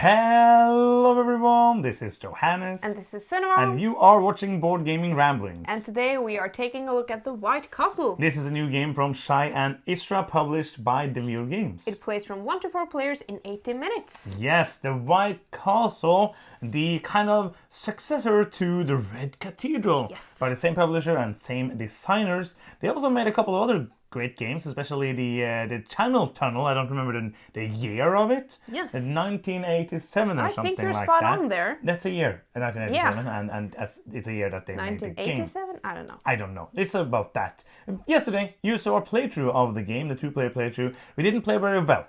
Hello everyone, this is Johannes. And this is Cinema. And you are watching Board Gaming Ramblings. And today we are taking a look at The White Castle. This is a new game from Shai and Isra, published by Devir Games. It plays from 1 to 4 players in 80 minutes. Yes, The White Castle, the kind of successor to The Red Cathedral. Yes. By the same publisher and same designers. They also made a couple of other great games, especially the Channel Tunnel. I don't remember the year of it. Yes. 1987 or something like that. I think you're spot on there. That's a year, 1987, Yeah. and it's a year that they made the game. 1987? I don't know. I don't know. It's about that. Yesterday, you saw a playthrough of the game, the two-player playthrough. We didn't play very well.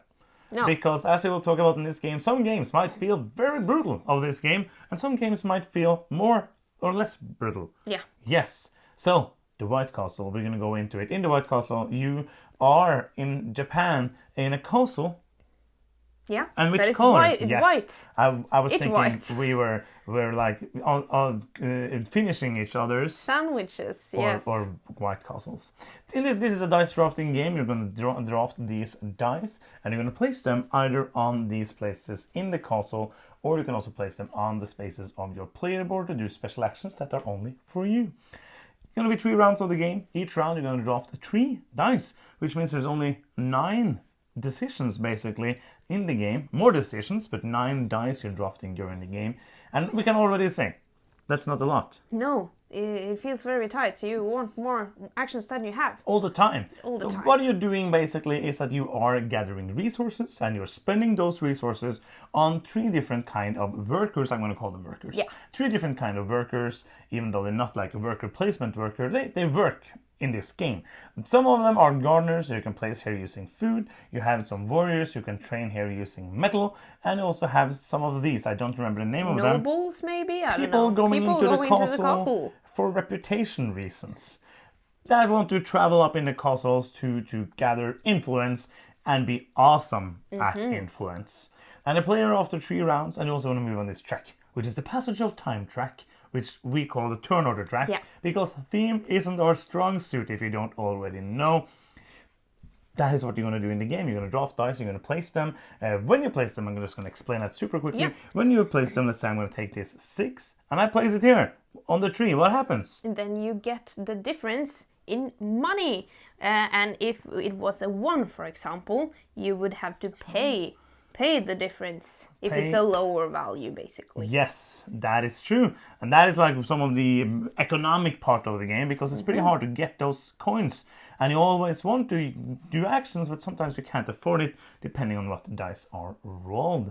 No. Because, as we will talk about in this game, some games might feel very brutal of this game, and some games might feel more or less brutal. Yeah. Yes. So, The White Castle, we're going to go into it. In The White Castle, you are in Japan in a castle. Yeah. And which but it's color? White. It's yes. white. I was It's thinking white. we were like finishing each other's Sandwiches, yes. or White Castles. This is a dice drafting game. You're going to draft these dice, and you're going to place them either on these places in the castle, or you can also place them on the spaces of your player board to do special actions that are only for you. Going to be 3 rounds of the game. Each round you're going to draft 3 dice, which means there's only 9 decisions basically in the game. More decisions, but 9 dice you're drafting during the game. And we can already say, that's not a lot. No, it feels very tight. You want more actions than you have. All the time. All the time. What you're doing basically is that you are gathering resources and you're spending those resources on 3 different kind of workers. I'm going to call them workers. Yeah. 3 different kind of workers, even though they're not like a worker placement worker. They work in this game. Some of them are gardeners you can place here using food. You have some warriors you can train here using metal. And you also have some of these. I don't remember the name of them. Nobles, maybe? I People don't know. going into the castle for reputation reasons. That want to travel up in the castles to gather influence and be awesome at influence. And the player after 3 rounds, and you also want to move on this track, which is the Passage of Time track, which we call the turn order track, because theme isn't our strong suit if you don't already know. That is what you're going to do in the game. You're going to draft dice, you're going to place them. When you place them, I'm just going to explain that super quickly. Yeah. When you place them, let's say I'm going to take this 6, and I place it here on the tree. What happens? And then you get the difference in money. And if it was a 1, for example, you would have to pay the difference if it's a lower value, basically. Yes, that is true. And that is like some of the economic part of the game, because it's pretty hard to get those coins. And you always want to do actions, but sometimes you can't afford it depending on what the dice are rolled.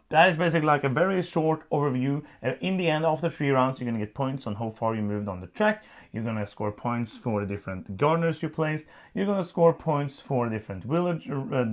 That is basically like a very short overview. In the end, after 3 rounds, you're going to get points on how far you moved on the track. You're going to score points for the different gardeners you placed. You're going to score points for different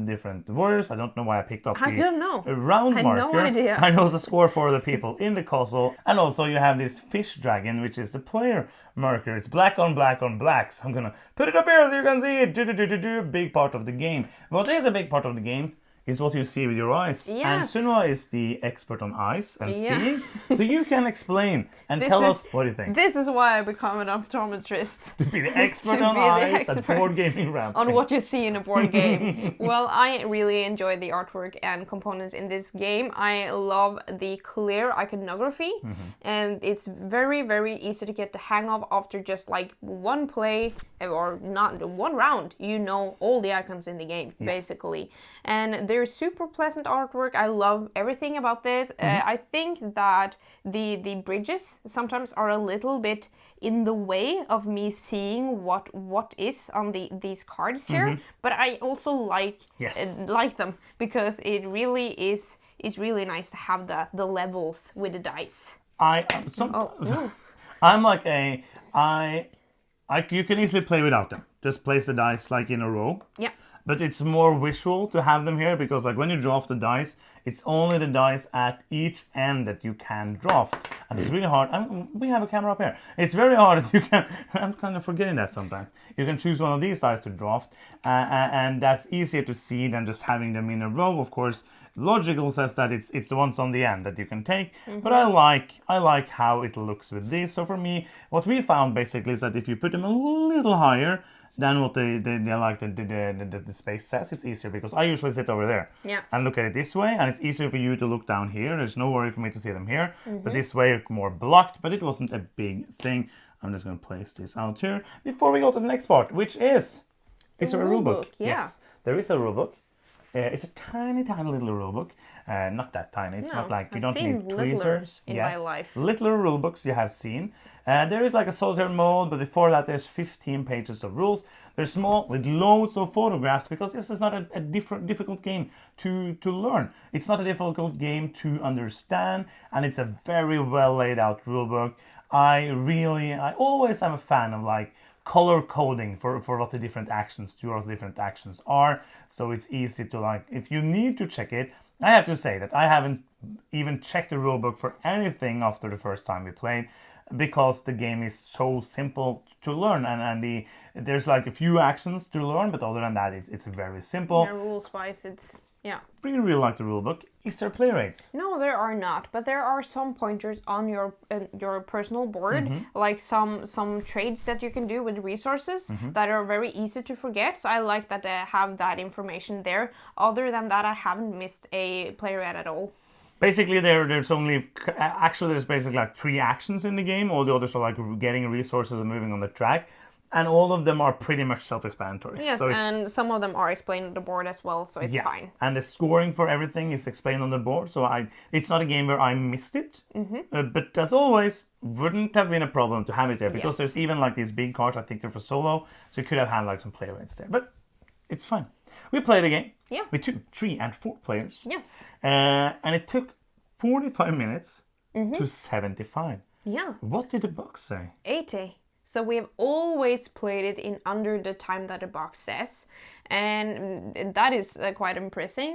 different warriors. I don't know why I picked up the round marker. No idea. And also score for the people in the castle. And also you have this fish dragon, which is the player marker. It's black on black on black. So I'm going to put it up here so you can see it. Big part of the game. What is a big part of the game is what you see with your eyes. Yes. And Sunwa is the expert on eyes and seeing. So you can explain and tell us what you think. This is why I become an optometrist. To be the expert on eyes at Board Gaming Ramblings. On what you see in a board game. Well, I really enjoy the artwork and components in this game. I love the clear iconography. And it's very, very easy to get the hang of after just like 1 play, or not 1 round. You know all the icons in the game, basically. And there's super pleasant artwork. I love everything about this. I think that the bridges sometimes are a little bit in the way of me seeing what is on these cards here. But I also like them, because it really is really nice to have the levels with the dice. I'm like you can easily play without them. Just place the dice like in a row. Yeah. But it's more visual to have them here, because like when you draft the dice, it's only the dice at each end that you can draft. And it's really hard. We have a camera up here. It's very hard that you can... I'm kind of forgetting that sometimes. You can choose one of these dice to draft, and that's easier to see than just having them in a row. Of course, logical says that it's the ones on the end that you can take. But I like how it looks with this. So for me, what we found basically is that if you put them a little higher, then what the space says, it's easier because I usually sit over there and look at it this way, and it's easier for you to look down here. There's no worry for me to see them here, but this way it's more blocked, but it wasn't a big thing. I'm just going to place this out here before we go to the next part, which is there a rulebook? Yes, there is a rulebook. It's a tiny little rulebook. Not that tiny. It's not like you don't need tweezers. In my life. Littler rulebooks you have seen. There is like a solitaire mode, but before that there's 15 pages of rules. They're small with loads of photographs because this is not a difficult game to learn. It's not a difficult game to understand, and it's a very well laid out rulebook. I always am a fan of like color coding for what the different actions do or what the different actions are, so it's easy to like, if you need to check it. I have to say that I haven't even checked the rulebook for anything after the first time we played, because the game is so simple to learn, and there's like a few actions to learn, but other than that it's very simple. The rules wise, it's really like the rulebook. Is there play rates? No, there are not, but there are some pointers on your personal board, like some trades that you can do with resources that are very easy to forget. So I like that I have that information there. Other than that, I haven't missed a play rate at all. Basically, there's basically like 3 actions in the game. All the others are like getting resources and moving on the track. And all of them are pretty much self-explanatory. Yes, so and some of them are explained on the board as well, so it's fine. And the scoring for everything is explained on the board, so it's not a game where I missed it. But as always, wouldn't have been a problem to have it there, because there's even like these big cards, I think they're for solo, so you could have had like some play rates there. But it's fine. We played a game with 2, 3, and 4 players. Yes. And it took 45 minutes to 75. Yeah. What did the box say? 80. So we have always played it in under the time that the box says, and that is quite impressive.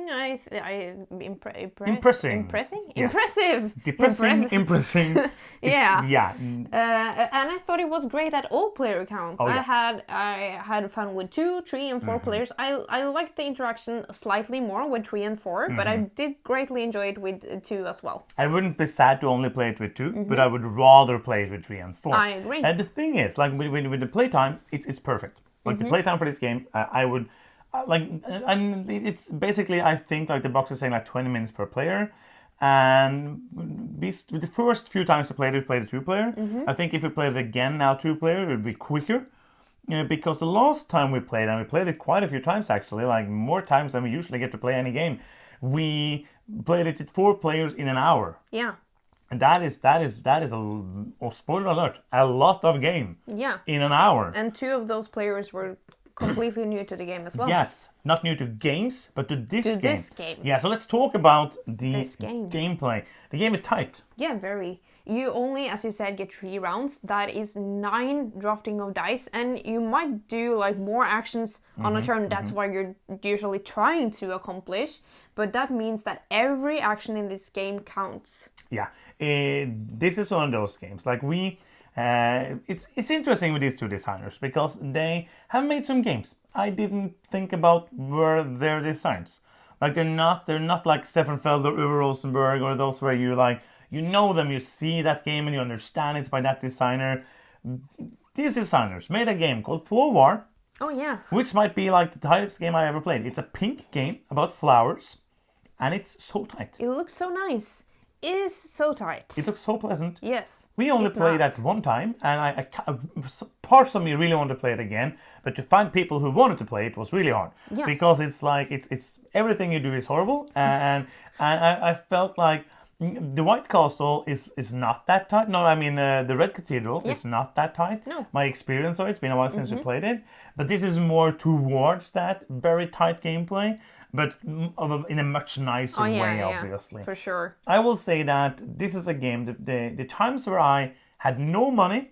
Impressive. Depressing. Impressing. Yeah. And I thought it was great at all player counts. Oh, yeah. I had fun with 2, 3, and 4 players. I liked the interaction slightly more with 3 and 4, but I did greatly enjoy it with 2 as well. I wouldn't be sad to only play it with 2, but I would rather play it with 3 and 4. I agree. The thing is, like with the playtime, it's perfect. Like the playtime for this game, I would and it's basically, I think like the box is saying like 20 minutes per player. And the first few times we played it 2-player. I think if we played it again now 2-player, it would be quicker. Because the last time we played, and we played it quite a few times actually, like more times than we usually get to play any game, we played it with 4 players in an hour. Yeah. And that is spoiler alert, a lot of game. Yeah. In an hour. And 2 of those players were completely new to the game as well. Yes, not new to games, but to this game. Yeah, so let's talk about the game. gameplay. The game is tight. Yeah, very. You only, as you said, get 3 rounds. That is 9 drafting of dice, and you might do like more actions on a turn. That's what you're usually trying to accomplish. But that means that every action in this game counts. Yeah, this is one of those games. Like it's interesting with these 2 designers because they have made some games I didn't think about were their designs. Like they're not like Stefan Feld or Uwe Rosenberg or those where you like you know them, you see that game and you understand it's by that designer. These designers made a game called Flow War. Oh yeah. Which might be like the tightest game I ever played. It's a pink game about flowers, and it's so tight. It looks so nice. It is so tight. It looks so pleasant. Yes. We only played that one time, and parts of me really want to play it again, but to find people who wanted to play it was really hard. Yeah. Because it's like it's everything you do is horrible, and I felt like the White Castle is not that tight. No, I mean the Red Cathedral is not that tight. No. My experience of it's been a while since we played it, but this is more towards that very tight gameplay. But in a much nicer way, obviously. For sure. I will say that this is a game, the times where I had no money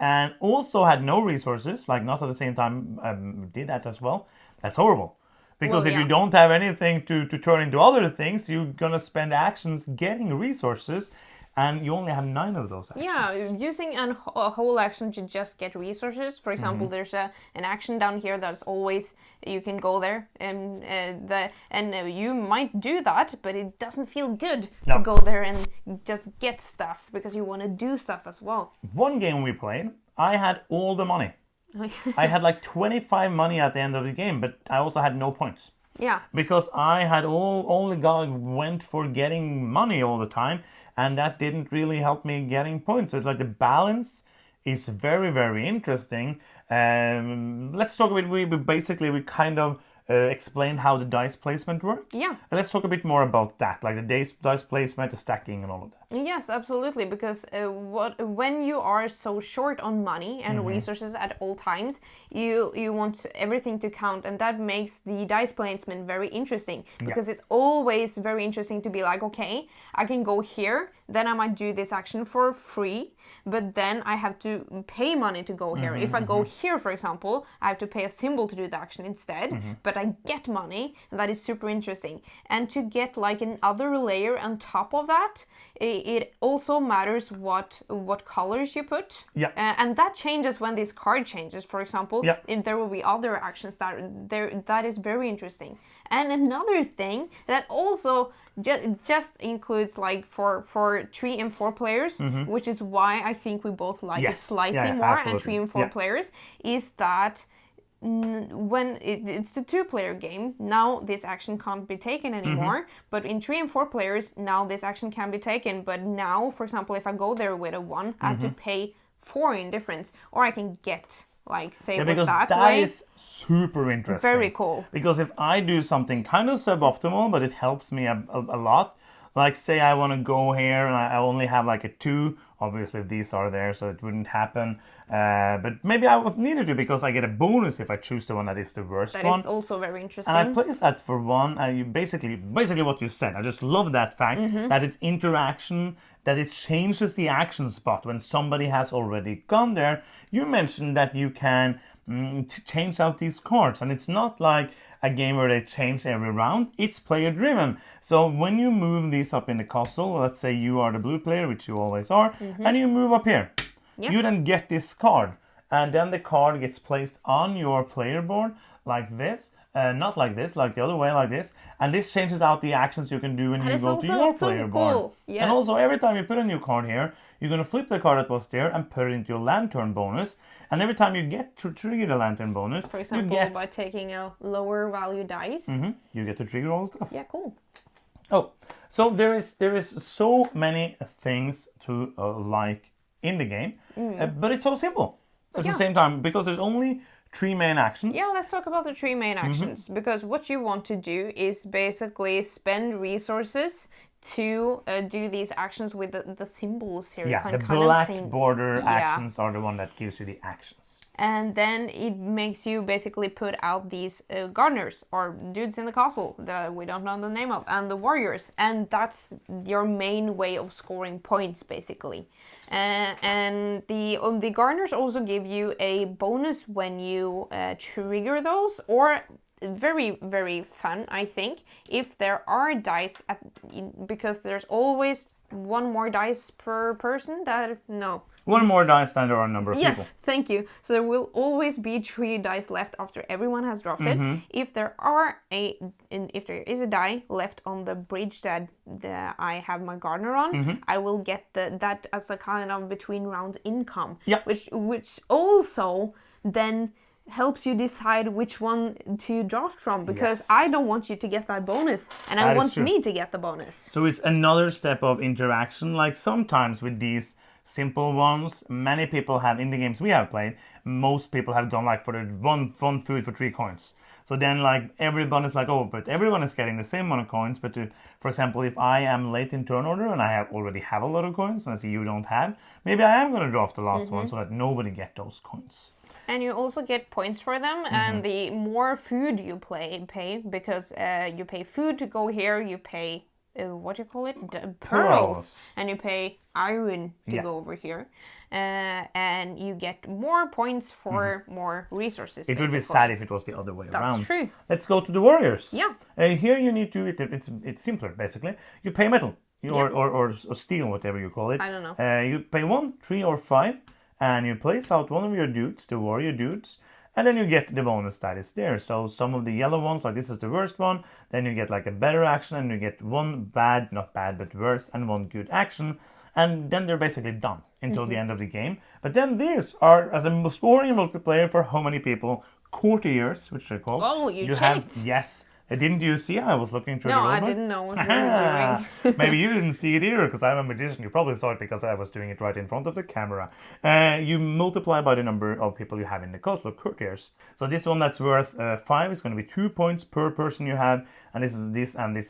and also had no resources, like not at the same time did that as well, that's horrible. Because if you don't have anything to turn into other things, you're going to spend actions getting resources, and you only have 9 of those actions. Yeah, using a whole action to just get resources. For example, there's an action down here that's always, you can go there, and you might do that, but it doesn't feel good to go there and just get stuff, because you want to do stuff as well. One game we played, I had all the money. I had like 25 money at the end of the game, but I also had no points. Yeah. Because I had went for getting money all the time, and that didn't really help me getting points. So it's like the balance is very, very interesting. Let's talk a bit. We kind of explained how the dice placement work. Yeah. And let's talk a bit more about that, like the dice placement, the stacking, and all of that. Yes, absolutely. Because when you are so short on money and resources at all times, you want everything to count, and that makes the dice placement very interesting. Because it's always very interesting to be like, okay, I can go here, then I might do this action for free, but then I have to pay money to go here. If I go here, for example, I have to pay a symbol to do the action instead, but I get money, and that is super interesting. And to get like another layer on top of that, it also matters what colors you put. Yeah. And that changes when this card changes. For example, if there will be other actions that is very interesting. And another thing that also just includes like for 3 and 4 players, which is why I think we both like it slightly more, absolutely. and 3 and 4 players, is that when it's the 2-player game, now this action can't be taken anymore. But in 3 and 4 players, now this action can be taken. But now, for example, if I go there with a 1, I have to pay 4 in difference, or I can get like say because that that way. is super interesting. Very cool. Because if I do something kind of suboptimal, but it helps me a lot, like say I want to go here and I only have like a 2, obviously these are there so it wouldn't happen, but maybe I would need to do because I get a bonus if I choose the one that is the worst one. That is also very interesting. And I place that for 1, you basically what you said. I just love that fact that it's interaction, that it changes the action spot when somebody has already gone there. You mentioned that you can change out these cards, and it's not like a game where they change every round. It's player driven. So when you move these up in the castle, let's say you are the blue player, which you always are, and you move up here, you then get this card, and then the card gets placed on your player board like this. Not like this, like the other way, like this. And this changes out the actions you can do when you go to your player board. Yes. And also, every time you put a new card here, you're going to flip the card that was there and put it into your lantern bonus. And every time you get to trigger the lantern bonus, for example, by taking a lower value dice, you get to trigger all the stuff. Yeah, cool. Oh, so there is so many things to like in the game, but it's so simple at the same time because there's only 3 main actions. Yeah, let's talk about the 3 main actions, because what you want to do is basically spend resources to do these actions with the symbols here. Yeah, the black border actions are the one that gives you the actions. And then it makes you basically put out these gardeners, or dudes in the castle that we don't know the name of, and the warriors. And that's your main way of scoring points, basically. And the gardeners also give you a bonus when you trigger those, or very, very fun, I think, if there are dice because there's always 1 more dice per person. One more dice than there are a number of people. Yes, thank you. So there will always be 3 dice left after everyone has dropped it. If there is a die left on the bridge that I have my gardener on, I will get that as a kind of between round income. Yep. Which also then helps you decide which one to draft from, because I don't want you to get that bonus, and I want me to get the bonus. So it's another step of interaction. Like sometimes with these simple ones, many people have, in the games we have played, most people have gone like for the one food for 3 coins. So then like everyone is like, oh, but everyone is getting the same amount of coins. But for example, if I am late in turn order and I already have a lot of coins, and I see you don't have, maybe I am going to draft the last one so that nobody get those coins. And you also get points for them, and the more food you pay, because you pay food to go here, you pay, what do you call it? Pearls. And you pay iron to go over here. And you get more points for more resources. It would be sad if it was the other way around. That's true. Let's go to the warriors. Yeah. Here you need to, it's simpler basically. You pay metal, or steel, whatever you call it. I don't know. You pay 1, 3, or 5. And you place out one of your dudes, the warrior dudes, and then you get the bonus that is there. So some of the yellow ones, like this is the worst one, then you get like a better action, and you get 1 bad, not bad, but worse, and 1 good action. and then they're basically done until the end of the game. But then these are, as a scoring multiplayer for how many people, courtiers, which they're called. Oh, you have, checked. yes. Didn't you see? I was looking through the No, rulebook. I didn't know what you were doing. Maybe you didn't see it either, because I'm a magician. You probably saw it because I was doing it right in front of the camera. You multiply by the number of people you have in the castle, courtiers. So this one that's worth 5 is going to be 2 points per person you have, and this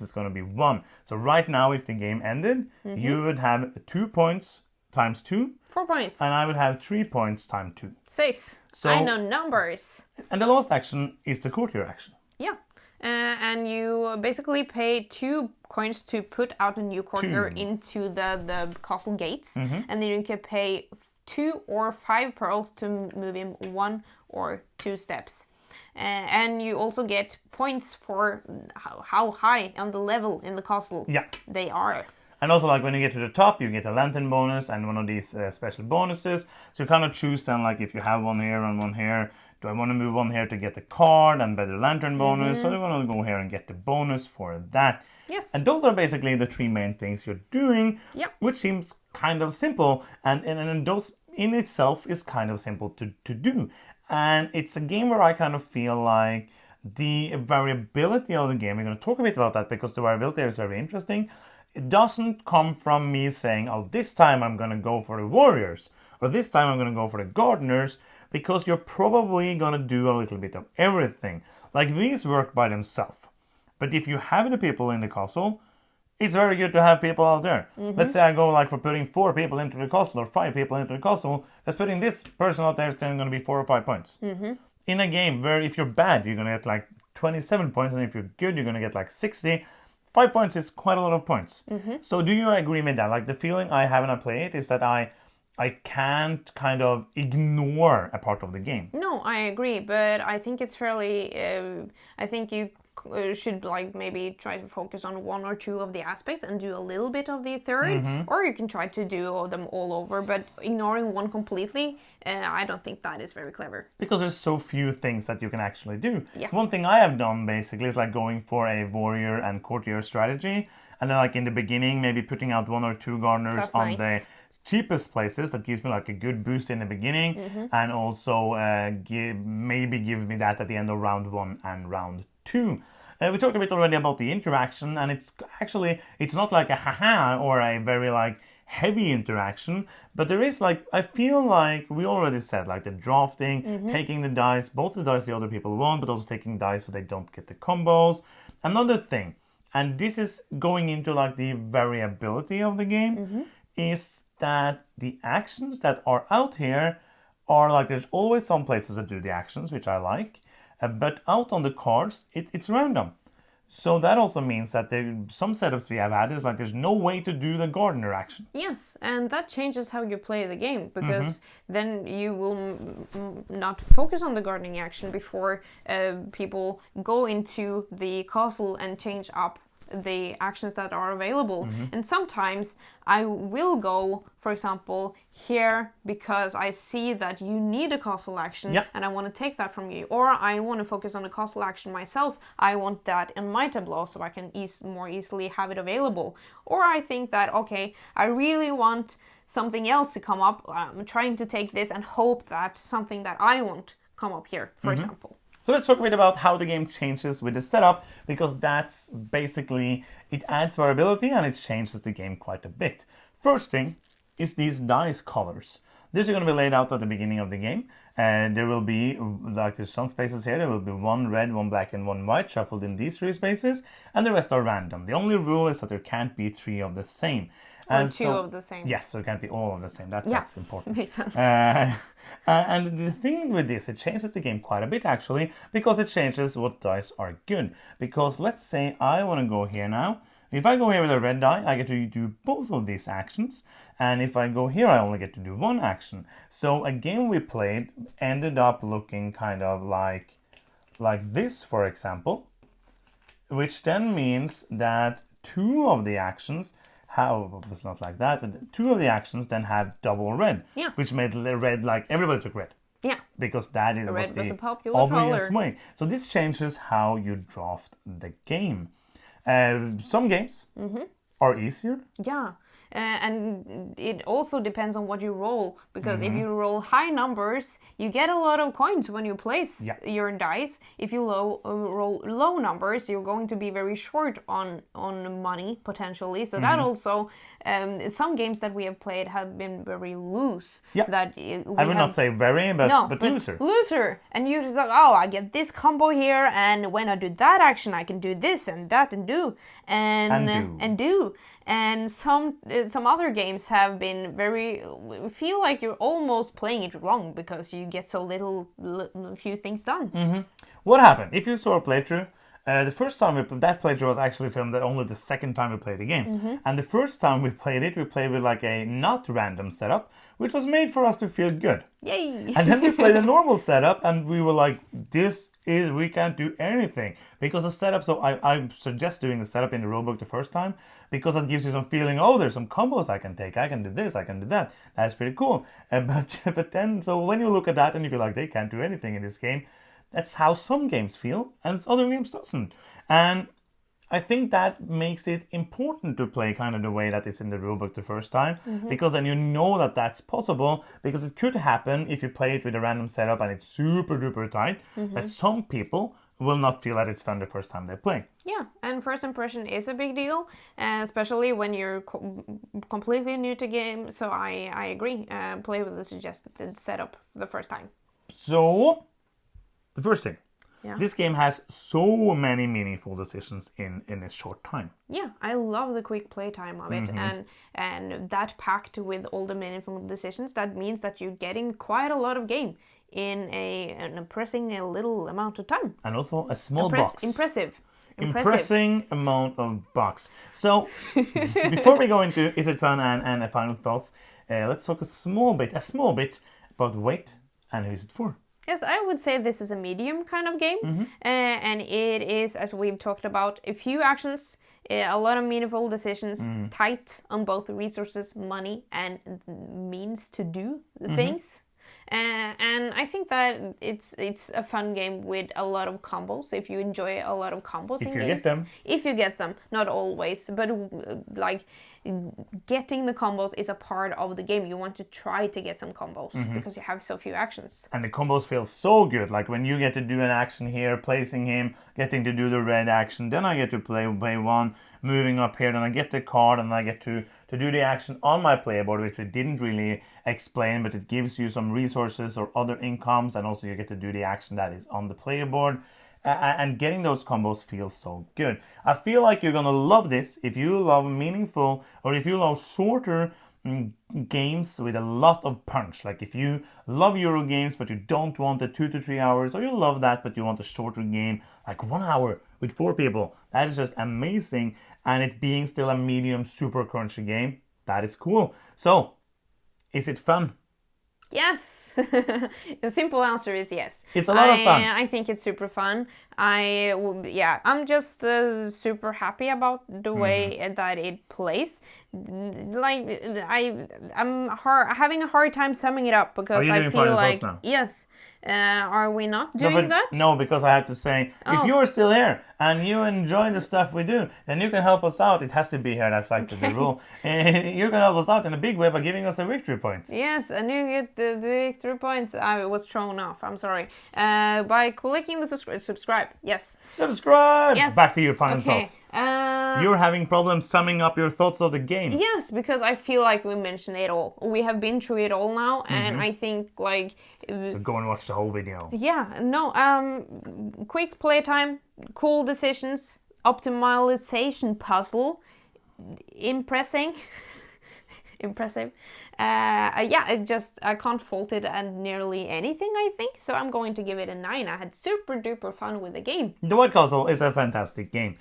is going to be 1. So right now, if the game ended, you would have 2 points times 2. 4 points. And I would have 3 points times 2. 6. So, I know numbers. And the last action is the courtier action. Yeah. And you basically pay 2 coins to put out a new courtier into the castle gates. And then you can pay 2 or 5 pearls to move him 1 or 2 steps. And you also get points for how high on the level in the castle they are. And also, like, when you get to the top, you get a lantern bonus and one of these special bonuses. So you kind of choose then, like, if you have one here and one here, do I want to move one here to get the card and better lantern bonus? So I want to go here and get the bonus for that. Yes. And those are basically the 3 main things you're doing, which seems kind of simple. And those in itself is kind of simple to do. And it's a game where I kind of feel like the variability of the game, we're going to talk a bit about that because the variability is very interesting. It doesn't come from me saying, oh, this time I'm going to go for the warriors, or this time I'm going to go for the gardeners, because you're probably going to do a little bit of everything. Like, these work by themselves. But if you have the people in the castle, it's very good to have people out there. Let's say I go like for putting 4 people into the castle or 5 people into the castle, just putting this person out there is going to be 4 or 5 points. In a game where if you're bad, you're going to get like 27 points, and if you're good, you're going to get like 60. 5 points is quite a lot of points. So do you agree with that? Like, the feeling I have when I play it is that I can't kind of ignore a part of the game. No, I agree, but I think it's fairly... I think you should like maybe try to focus on 1 or 2 of the aspects and do a little bit of the third, or you can try to do them all over, but ignoring one completely, I don't think that is very clever. Because there's so few things that you can actually do. One thing I have done basically is like going for a warrior and courtier strategy, and then like in the beginning maybe putting out 1 or 2 gardeners on the cheapest places that gives me like a good boost in the beginning, and also give me that at the end of round 1 and round 2. We talked a bit already about the interaction, and it's not like a haha or a very like heavy interaction, but there is like, I feel like we already said, like the drafting, taking the dice, both the dice the other people want, but also taking dice so they don't get the combos. Another thing, and this is going into like the variability of the game, is that the actions that are out here are like, there's always some places that do the actions, which I like, but out on the cards, it's random. So that also means that some setups we have had is like there's no way to do the gardener action. Yes, and that changes how you play the game, because then you will not focus on the gardening action before people go into the castle and change up the actions that are available. And sometimes I will go, for example, here because I see that you need a castle action and I want to take that from you, or I want to focus on a castle action myself. I want that in my tableau so I can more easily have it available. Or I think that, okay, I really want something else to come up. I'm trying to take this and hope that something that I want come up here, for example. So let's talk a bit about how the game changes with the setup, because that's basically, it adds variability and it changes the game quite a bit. First thing is these dice colors. These are going to be laid out at the beginning of the game, and there will be, like there's some spaces here, there will be 1 red, 1 black and 1 white shuffled in these 3 spaces, and the rest are random. The only rule is that there can't be 3 of the same. Or 2 of the same. Yes, so it can't be all of the same. That's important. Makes sense. And the thing with this, it changes the game quite a bit actually, because it changes what dice are good. Because let's say I want to go here now. If I go here with a red die, I get to do both of these actions. And if I go here, I only get to do 1 action. So a game we played ended up looking kind of like this, for example. Which then means that 2 of the actions it's not like that, but 2 of the actions then have double red, which made red like everybody took red. Yeah. Because that was a the popular obvious color. way. So this changes how you draft the game. Some games are easier. Yeah. and it also depends on what you roll, because if you roll high numbers, you get a lot of coins when you place your dice. If you roll low numbers, you're going to be very short on money potentially. So that also, some games that we have played have been very loose. That I would not say very, but looser. Looser, and you just like, oh, I get this combo here, and when I do that action, I can do this and that and do. And some other games have been feel like you're almost playing it wrong because you get so few things done. What happened? If you saw a playthrough, the first time that playthrough was actually filmed only the second time we played the game. And the first time we played with like a not random setup, which was made for us to feel good. Yay! And then we played a normal setup and we were like, we can't do anything. Because the setup, so I suggest doing the setup in the rulebook the first time, because that gives you some feeling, oh, there's some combos I can take, I can do this, I can do that. That's pretty cool. But then, so when you look at that and you feel like they can't do anything in this game, that's how some games feel, and other games doesn't. And I think that makes it important to play kind of the way that it's in the rulebook the first time, because then you know that that's possible, because it could happen if you play it with a random setup and it's super duper tight, that some people will not feel that it's fun the first time they play. Yeah, and first impression is a big deal, especially when you're completely new to game, so I agree. Play with the suggested setup the first time. So, the first thing, this game has so many meaningful decisions in a short time. Yeah, I love the quick playtime of it, and that packed with all the meaningful decisions, that means that you're getting quite a lot of game in an impressing a little amount of time. And also a small box. Impressive amount of box. So, before we go into Is It Fun and final thoughts, let's talk a small bit about weight and who is it for. Yes, I would say this is a medium kind of game, and it is, as we've talked about, a few actions, a lot of meaningful decisions, tight on both resources, money, and means to do things. And I think that it's a fun game with a lot of combos. If you enjoy a lot of combos in games, if you get them, not always, but like getting the combos is a part of the game. You want to try to get some combos because you have so few actions. And the combos feel so good. Like when you get to do an action here, placing him, getting to do the red action, then I get to play one, moving up here, then I get the card and I get to do the action on my player board, which we didn't really explain, but it gives you some resources or other incomes, and also you get to do the action that is on the player board. And getting those combos feels so good. I feel like you're gonna love this if you love meaningful, or if you love shorter games with a lot of punch. Like if you love Euro games but you don't want the 2 to 3 hours, or you love that but you want a shorter game, like 1 hour with 4 people, that is just amazing. And it being still a medium super crunchy game, that is cool. So, is it fun? Yes. The simple answer is yes. It's a lot of fun. I think it's super fun. I'm just super happy about the way that it plays. Like I'm having a hard time summing it up because I feel like yes. Are we not doing that? No, because I have to say, if you're still here and you enjoy the stuff we do, then you can help us out. It has to be here, that's like the rule. You can help us out in a big way by giving us a victory point. Yes, and you get the victory points. I was thrown off, I'm sorry. By clicking the subscribe, yes. Subscribe! Yes. Back to your final thoughts. You're having problems summing up your thoughts of the game. Yes, because I feel like we mentioned it all. We have been through it all now, and I think like... So go and watch the whole video. Yeah, no, quick playtime, cool decisions, optimization puzzle, impressive. I can't fault it at nearly anything, I think, so I'm going to give it a 9. I had super duper fun with the game. The White Castle is a fantastic game.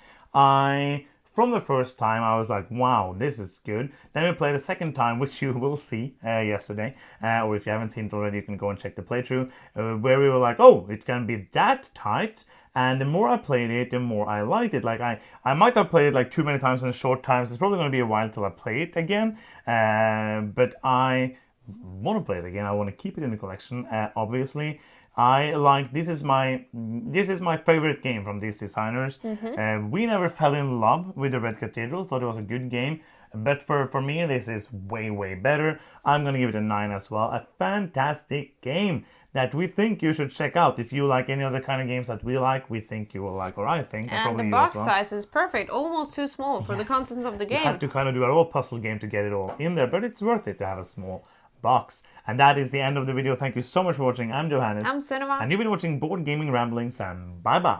From the first time, I was like, wow, this is good. Then we played the second time, which you will see yesterday. Or if you haven't seen it already, you can go and check the playthrough. Where we were like, oh, it can be that tight. And the more I played it, the more I liked it. Like, I might have played it like too many times in short times. It's probably going to be a while till I play it again. But I want to play it again. I want to keep it in the collection, obviously. This is my favorite game from these designers. We never fell in love with the Red Cathedral. Thought it was a good game. But for me, this is way better. I'm going to give it a 9 as well. A fantastic game that we think you should check out. If you like any other kind of games that we like, we think you will like, or I think, and probably the you box as well. size is perfect, almost too small for the contents of the game. You have to kind of do a whole puzzle game to get it all in there, but it's worth it to have a small box. And that is the end of the video. Thank you so much for watching. I'm Johannes. I'm Cinema. And you've been watching Board Gaming Ramblings, and bye-bye.